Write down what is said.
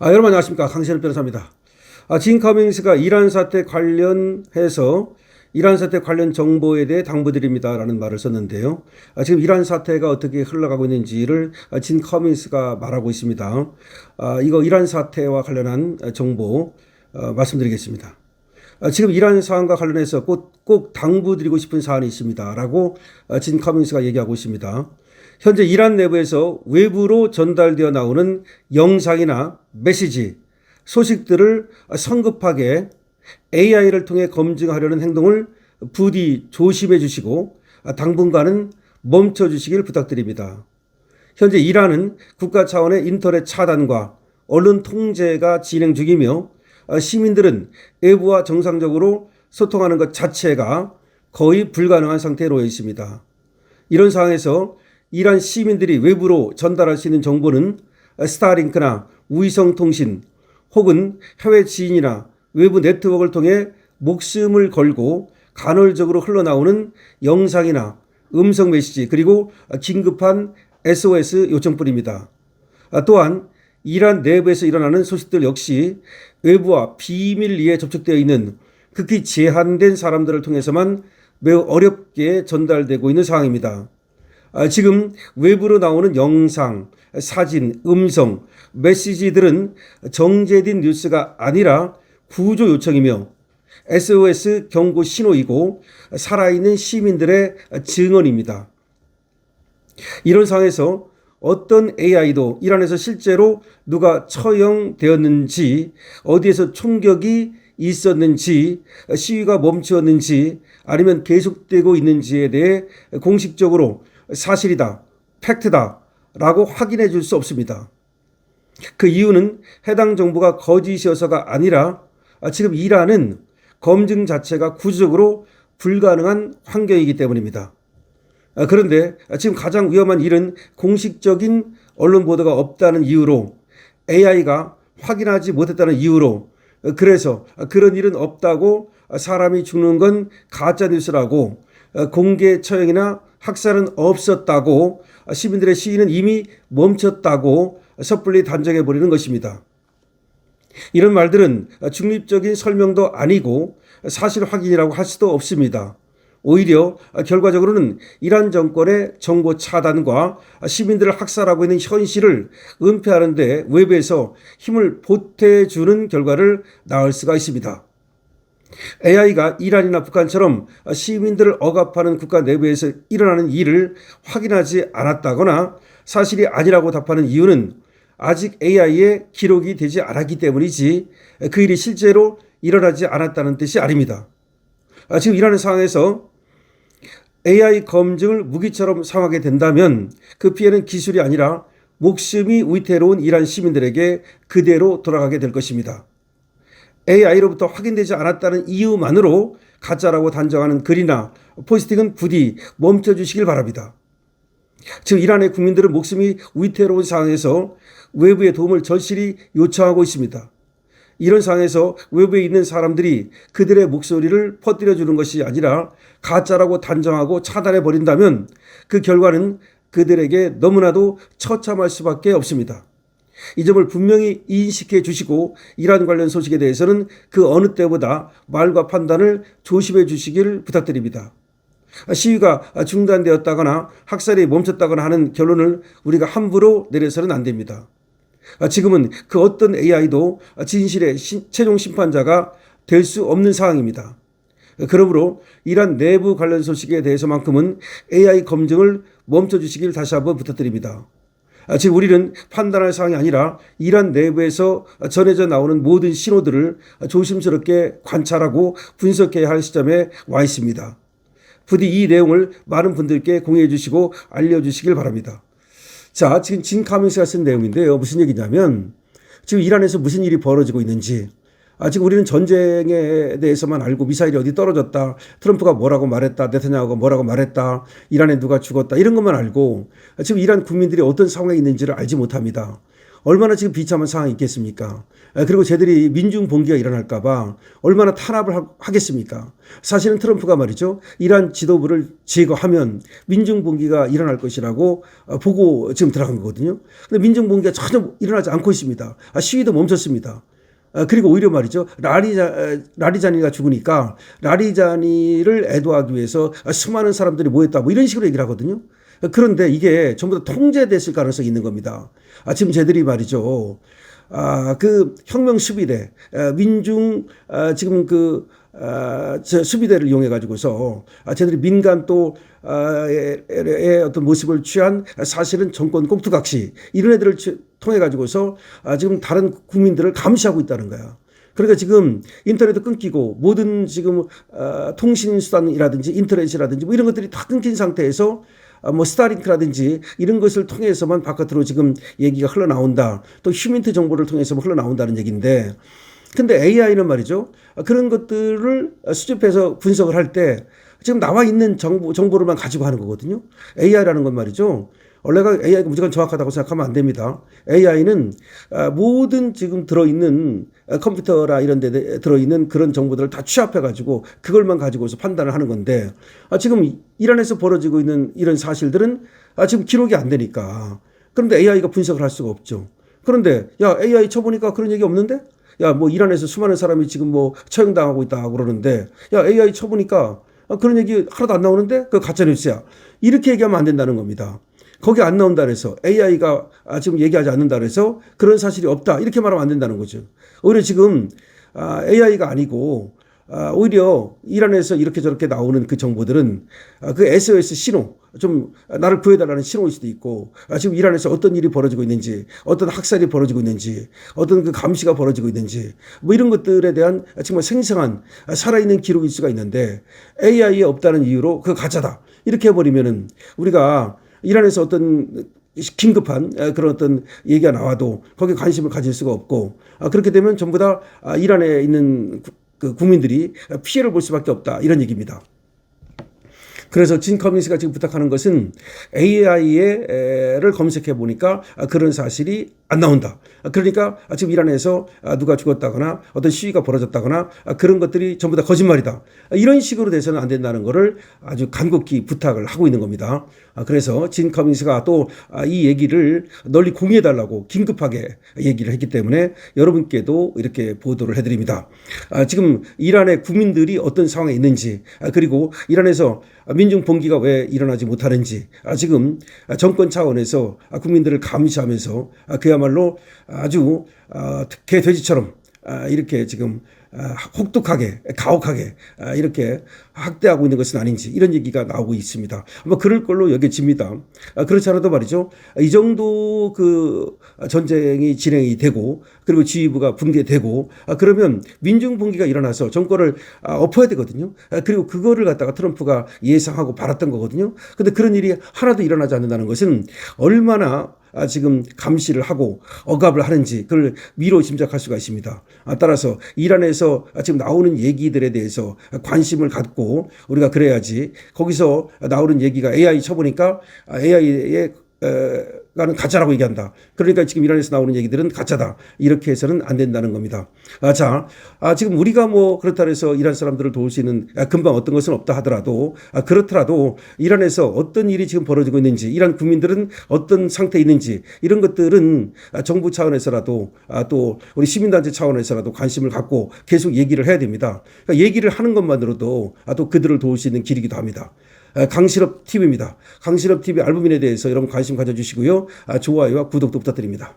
여러분 안녕하십니까. 강신현 변호사입니다. 진 커밍스가 이란 사태 관련해서 이란 사태 관련 정보에 대해 당부드립니다라는 말을 썼는데요. 지금 이란 사태가 어떻게 흘러가고 있는지를 진 커밍스가 말하고 있습니다. 이거 이란 사태와 관련한 정보 말씀드리겠습니다. 지금 이란 사안과 관련해서 꼭 당부드리고 싶은 사안이 있습니다라고 진 커밍스가 얘기하고 있습니다. 현재 이란 내부에서 외부로 전달되어 나오는 영상이나 메시지, 소식들을 성급하게 AI를 통해 검증하려는 행동을 부디 조심해 주시고 당분간은 멈춰 주시길 부탁드립니다. 현재 이란은 국가 차원의 인터넷 차단과 언론 통제가 진행 중이며 시민들은 외부와 정상적으로 소통하는 것 자체가 거의 불가능한 상태에 놓여 있습니다. 이런 상황에서 이란 시민들이 외부로 전달할 수 있는 정보는 스타링크나 위성통신 혹은 해외 지인이나 외부 네트워크를 통해 목숨을 걸고 간헐적으로 흘러나오는 영상이나 음성 메시지 그리고 긴급한 SOS 요청뿐입니다. 또한 이란 내부에서 일어나는 소식들 역시 외부와 비밀리에 접촉되어 있는 극히 제한된 사람들을 통해서만 매우 어렵게 전달되고 있는 상황입니다. 지금 외부로 나오는 영상, 사진, 음성, 메시지들은 정제된 뉴스가 아니라 구조 요청이며 SOS 경고 신호이고 살아있는 시민들의 증언입니다. 이런 상황에서 어떤 AI도 이란에서 실제로 누가 처형되었는지, 어디에서 총격이 있었는지, 시위가 멈추었는지, 아니면 계속되고 있는지에 대해 공식적으로 사실이다, 팩트다 라고 확인해 줄 수 없습니다. 그 이유는 해당 정보가 거짓이어서가 아니라 지금 이란은 검증 자체가 구조적으로 불가능한 환경이기 때문입니다. 그런데 지금 가장 위험한 일은 공식적인 언론 보도가 없다는 이유로 AI가 확인하지 못했다는 이유로 그래서 그런 일은 없다고 사람이 죽는 건 가짜뉴스라고 공개 처형이나 학살은 없었다고 시민들의 시위는 이미 멈췄다고 섣불리 단정해버리는 것입니다. 이런 말들은 중립적인 설명도 아니고 사실 확인이라고 할 수도 없습니다. 오히려 결과적으로는 이란 정권의 정보 차단과 시민들을 학살하고 있는 현실을 은폐하는 데 외부에서 힘을 보태주는 결과를 낳을 수가 있습니다. AI가 이란이나 북한처럼 시민들을 억압하는 국가 내부에서 일어나는 일을 확인하지 않았다거나 사실이 아니라고 답하는 이유는 아직 AI의 기록이 되지 않았기 때문이지 그 일이 실제로 일어나지 않았다는 뜻이 아닙니다. 지금 이라는 상황에서 AI 검증을 무기처럼 사용하게 된다면 그 피해는 기술이 아니라 목숨이 위태로운 이란 시민들에게 그대로 돌아가게 될 것입니다. AI로부터 확인되지 않았다는 이유만으로 가짜라고 단정하는 글이나 포스팅은 부디 멈춰주시길 바랍니다. 지금 이란의 국민들은 목숨이 위태로운 상황에서 외부의 도움을 절실히 요청하고 있습니다. 이런 상황에서 외부에 있는 사람들이 그들의 목소리를 퍼뜨려주는 것이 아니라 가짜라고 단정하고 차단해버린다면 그 결과는 그들에게 너무나도 처참할 수밖에 없습니다. 이 점을 분명히 인식해 주시고 이란 관련 소식에 대해서는 그 어느 때보다 말과 판단을 조심해 주시길 부탁드립니다. 시위가 중단되었다거나 학살이 멈췄다거나 하는 결론을 우리가 함부로 내려서는 안 됩니다. 지금은 그 어떤 AI도 진실의 최종 심판자가 될 수 없는 상황입니다. 그러므로 이란 내부 관련 소식에 대해서만큼은 AI 검증을 멈춰주시길 다시 한번 부탁드립니다. 지금 우리는 판단할 사항이 아니라 이란 내부에서 전해져 나오는 모든 신호들을 조심스럽게 관찰하고 분석해야 할 시점에 와 있습니다. 부디 이 내용을 많은 분들께 공유해 주시고 알려주시길 바랍니다. 자, 지금 진 커밍스가 쓴 내용인데요. 무슨 얘기냐면 지금 이란에서 무슨 일이 벌어지고 있는지 지금 우리는 전쟁에 대해서만 알고 미사일이 어디 떨어졌다, 트럼프가 뭐라고 말했다, 네타냐후가 뭐라고 말했다, 이란에 누가 죽었다 이런 것만 알고 지금 이란 국민들이 어떤 상황에 있는지를 알지 못합니다. 얼마나 지금 비참한 상황이 있겠습니까? 그리고 쟤들이 민중 봉기가 일어날까봐 얼마나 탄압을 하겠습니까? 사실은 트럼프가 말이죠. 이란 지도부를 제거하면 민중 봉기가 일어날 것이라고 보고 지금 들어간 거거든요. 근데 민중 봉기가 전혀 일어나지 않고 있습니다. 시위도 멈췄습니다. 그리고 오히려 말이죠. 라리자니가 죽으니까 라리자니를 애도하기 위해서 수많은 사람들이 모였다. 뭐 이런 식으로 얘기를 하거든요. 그런데 이게 전부 다 통제됐을 가능성이 있는 겁니다. 지금 쟤들이 말이죠. 그 혁명 수비대, 민중, 지금 수비대를 이용해 가지고서 쟤들이 민간 또, 의 어떤 모습을 취한 사실은 정권 꼭두각시 이런 애들을 통해 가지고서 지금 다른 국민들을 감시하고 있다는 거야. 그러니까 지금 인터넷도 끊기고 모든 지금 통신수단이라든지 인터넷이라든지 뭐 이런 것들이 다 끊긴 상태에서 뭐 스타링크라든지 이런 것을 통해서만 바깥으로 지금 얘기가 흘러나온다. 또 휴민트 정보를 통해서 흘러나온다는 얘기인데 근데 AI는 말이죠. 그런 것들을 수집해서 분석을 할 때 지금 나와 있는 정보를만 가지고 하는 거거든요. AI라는 건 말이죠. 원래가 AI가 무조건 정확하다고 생각하면 안 됩니다. AI는 모든 지금 들어있는 컴퓨터나 이런 데 들어있는 그런 정보들을 다 취합해가지고 그걸만 가지고서 판단을 하는 건데 지금 이란에서 벌어지고 있는 이런 사실들은 지금 기록이 안 되니까. 그런데 AI가 분석을 할 수가 없죠. 그런데 야 AI 쳐보니까 그런 얘기 없는데? 야 뭐 이란에서 수많은 사람이 지금 뭐 처형당하고 있다고 그러는데 야 AI 쳐보니까 그런 얘기 하나도 안 나오는데? 그거 가짜뉴스야. 이렇게 얘기하면 안 된다는 겁니다. 거기 안 나온다 그래서 AI가 지금 얘기하지 않는다 그래서 그런 사실이 없다 이렇게 말하면 안 된다는 거죠. 오히려 지금 AI가 아니고 오히려 이란에서 이렇게 저렇게 나오는 그 정보들은 그 SOS 신호 좀 나를 구해달라는 신호일 수도 있고 지금 이란에서 어떤 일이 벌어지고 있는지 어떤 학살이 벌어지고 있는지 어떤 그 감시가 벌어지고 있는지 뭐 이런 것들에 대한 정말 생생한 살아있는 기록일 수가 있는데 AI에 없다는 이유로 그거 가짜다 이렇게 해버리면은 우리가 이란에서 어떤 긴급한 그런 어떤 얘기가 나와도 거기에 관심을 가질 수가 없고 그렇게 되면 전부 다 이란에 있는 그 국민들이 피해를 볼 수밖에 없다 이런 얘기입니다. 그래서 진 커밍스가 지금 부탁하는 것은 AI를 검색해 보니까 그런 사실이 안 나온다. 그러니까 지금 이란에서 누가 죽었다거나 어떤 시위가 벌어졌다거나 그런 것들이 전부 다 거짓말이다. 이런 식으로 돼서는 안 된다는 것을 아주 간곡히 부탁을 하고 있는 겁니다. 그래서 진 커밍스가 또 이 얘기를 널리 공유해 달라고 긴급하게 얘기를 했기 때문에 여러분께도 이렇게 보도를 해드립니다. 지금 이란의 국민들이 어떤 상황에 있는지 그리고 이란에서 민중 봉기가 왜 일어나지 못하는지 지금 정권 차원에서 국민들을 감시하면서 그야말로 아주 개돼지처럼 이렇게 지금 혹독하게 가혹하게 이렇게 학대하고 있는 것은 아닌지 이런 얘기가 나오고 있습니다. 뭐 그럴 걸로 여겨집니다. 그렇지 않아도 말이죠. 이 정도 그 전쟁이 진행이 되고 그리고 지휘부가 붕괴되고 그러면 민중 봉기가 일어나서 정권을 엎어야 되거든요. 그리고 그거를 갖다가 트럼프가 예상하고 바랐던 거거든요. 근데 그런 일이 하나도 일어나지 않는다는 것은 얼마나 지금 감시를 하고 억압을 하는지 그걸 미로 짐작할 수가 있습니다. 따라서 이란에서 지금 나오는 얘기들에 대해서 관심을 갖고 우리가 그래야지 거기서 나오는 얘기가 AI 쳐보니까 AI의 가는 가짜라고 얘기한다. 그러니까 지금 이란에서 나오는 얘기들은 가짜다. 이렇게 해서는 안 된다는 겁니다. 지금 우리가 뭐 그렇다 해서 이란 사람들을 도울 수 있는 금방 어떤 것은 없다 하더라도 그렇더라도 이란에서 어떤 일이 지금 벌어지고 있는지 이란 국민들은 어떤 상태에 있는지 이런 것들은 정부 차원에서라도 또 우리 시민단체 차원에서라도 관심을 갖고 계속 얘기를 해야 됩니다. 그러니까 얘기를 하는 것만으로도 또 그들을 도울 수 있는 길이기도 합니다. 강실업 TV입니다. 강실업 TV 알부민에 대해서 여러분 관심 가져주시고요. 좋아요와 구독도 부탁드립니다.